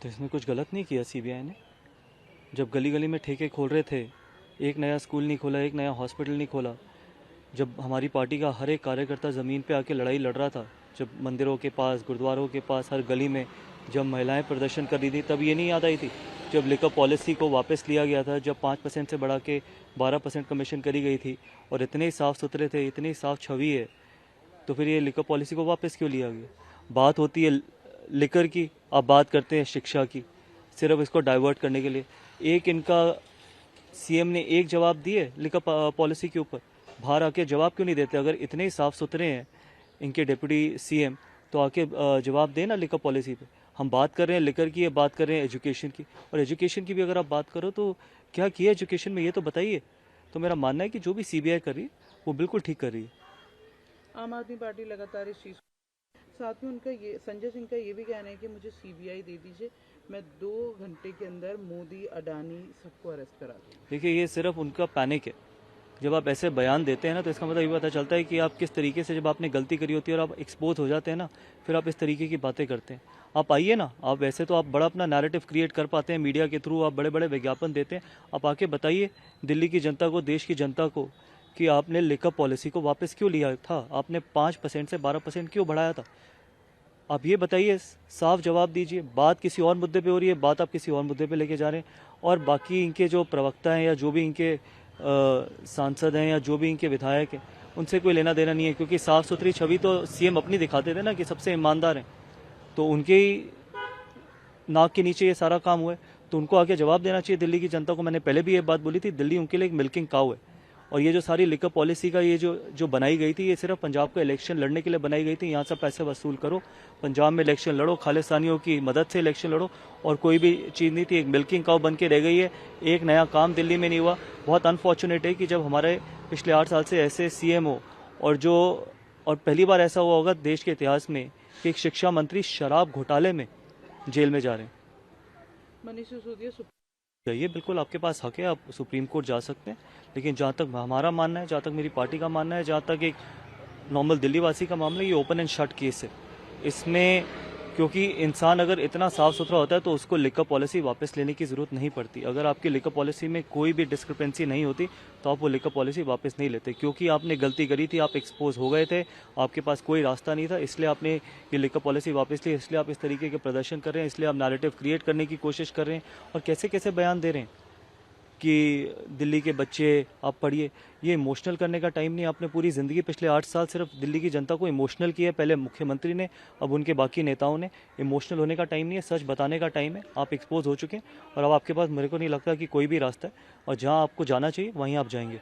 तो इसमें कुछ गलत नहीं किया सीबीआई ने। जब गली गली में ठेके खोल रहे थे, एक नया स्कूल नहीं खोला, एक नया हॉस्पिटल नहीं खोला, जब हमारी पार्टी का हर एक कार्यकर्ता ज़मीन पे आके लड़ाई लड़ रहा था, जब मंदिरों के पास, गुरुद्वारों के पास, हर गली में जब महिलाएं प्रदर्शन कर रही थी, तब ये नहीं याद आई थी। जब लिकर पॉलिसी को वापस लिया गया था, जब 5% से बढ़ा के 12% कमीशन करी गई थी और इतने ही साफ़ सुथरे थे, इतनी साफ़ छवि है, तो फिर ये लिकर पॉलिसी को वापस क्यों लिया गया? बात होती है लिकर की, आप बात करते हैं शिक्षा की, सिर्फ इसको डाइवर्ट करने के लिए। एक इनका सीएम ने एक जवाब दिए लिकर पॉलिसी के ऊपर, बाहर आके जवाब क्यों नहीं देते? अगर इतने ही साफ सुथरे हैं इनके डिप्टी सीएम, तो आके जवाब देना लिकर पॉलिसी पे। हम बात कर रहे हैं लिकर की, बात कर रहे हैं एजुकेशन की, और एजुकेशन की भी अगर आप बात करो तो क्या किया एजुकेशन में, ये तो बताइए। तो मेरा मानना है कि जो भी सीबीआई कर रही है वो बिल्कुल ठीक कर रही है। आम आदमी पार्टी लगातार इस चीज़, साथ में उनका ये संजय सिंह का ये भी कहना है कि मुझे सीबीआई दे दीजिए, मैं 2 घंटे के अंदर मोदी, अडानी सबको अरेस्ट करा दूँ। देखिए, ये सिर्फ उनका पैनिक है। जब आप ऐसे बयान देते हैं ना, तो इसका मतलब ये पता चलता है कि आप किस तरीके से, जब आपने गलती करी होती है और आप एक्सपोज हो जाते हैं ना, फिर आप इस तरीके की बातें करते हैं। आप आइए ना, आप वैसे तो आप बड़ा अपना नैरेटिव क्रिएट कर पाते हैं मीडिया के थ्रू, आप बड़े बड़े विज्ञापन देते हैं। आप आके बताइए दिल्ली की जनता को, देश की जनता को, कि आपने लिकर पॉलिसी को वापस क्यों लिया था, आपने 5% से 12% क्यों बढ़ाया था। आप ये बताइए, साफ जवाब दीजिए। बात किसी और मुद्दे पे हो रही है, बात आप किसी और मुद्दे पे लेके जा रहे हैं। और बाकी इनके जो प्रवक्ता हैं या जो भी इनके सांसद हैं या जो भी इनके विधायक हैं, उनसे कोई लेना देना नहीं है, क्योंकि साफ सुथरी छवि तो सीएम अपनी दिखाते थे ना कि सबसे ईमानदार हैं। तो उनके ही नाक के नीचे ये सारा काम हुआ है, तो उनको आके जवाब देना चाहिए दिल्ली की जनता को। मैंने पहले भी ये बात बोली थी, दिल्ली उनके लिए एक मिल्किंग काउ है। और ये जो सारी लिकर पॉलिसी का ये जो बनाई गई थी, ये सिर्फ पंजाब का इलेक्शन लड़ने के लिए बनाई गई थी। यहाँ से पैसे वसूल करो, पंजाब में इलेक्शन लड़ो, खालिस्तानियों की मदद से इलेक्शन लड़ो, और कोई भी चीज़ नहीं थी। एक मिल्किंग काउ बन के रह गई है। एक नया काम दिल्ली में नहीं हुआ। बहुत अनफॉर्चुनेट है कि जब हमारे पिछले 8 साल से ऐसे सीएम हो, और पहली बार ऐसा हुआ होगा देश के इतिहास में कि एक शिक्षा मंत्री शराब घोटाले में जेल में जा रहे हैं। मनीष सिसोदिया जाइए, बिल्कुल आपके पास हक है, आप सुप्रीम कोर्ट जा सकते हैं। लेकिन जहाँ तक हमारा मानना है, जहाँ तक मेरी पार्टी का मानना है, जहाँ तक एक नॉर्मल दिल्ली वासी का मामला है, ये ओपन एंड शट केस है। इसमें क्योंकि इंसान अगर इतना साफ सुथरा होता है तो उसको लिकर पॉलिसी वापस लेने की ज़रूरत नहीं पड़ती। अगर आपकी लिकर पॉलिसी में कोई भी डिस्क्रिपेंसी नहीं होती तो आप वो लिकर पॉलिसी वापस नहीं लेते। क्योंकि आपने गलती करी थी, आप एक्सपोज हो गए थे, आपके पास कोई रास्ता नहीं था, इसलिए आपने ये लिकर पॉलिसी वापस ली। इसलिए आप इस तरीके के प्रदर्शन कर रहे हैं, इसलिए आप नैरेटिव क्रिएट करने की कोशिश कर रहे हैं, और कैसे कैसे बयान दे रहे हैं कि दिल्ली के बच्चे आप पढ़िए। ये इमोशनल करने का टाइम नहीं। आपने पूरी ज़िंदगी पिछले 8 साल सिर्फ दिल्ली की जनता को इमोशनल किया है, पहले मुख्यमंत्री ने, अब उनके बाकी नेताओं ने। इमोशनल होने का टाइम नहीं है, सच बताने का टाइम है। आप एक्सपोज हो चुके हैं और अब आपके पास, मेरे को नहीं लगता कि कोई भी रास्ता है, और जहां आपको जाना चाहिए वहीं आप जाएंगे।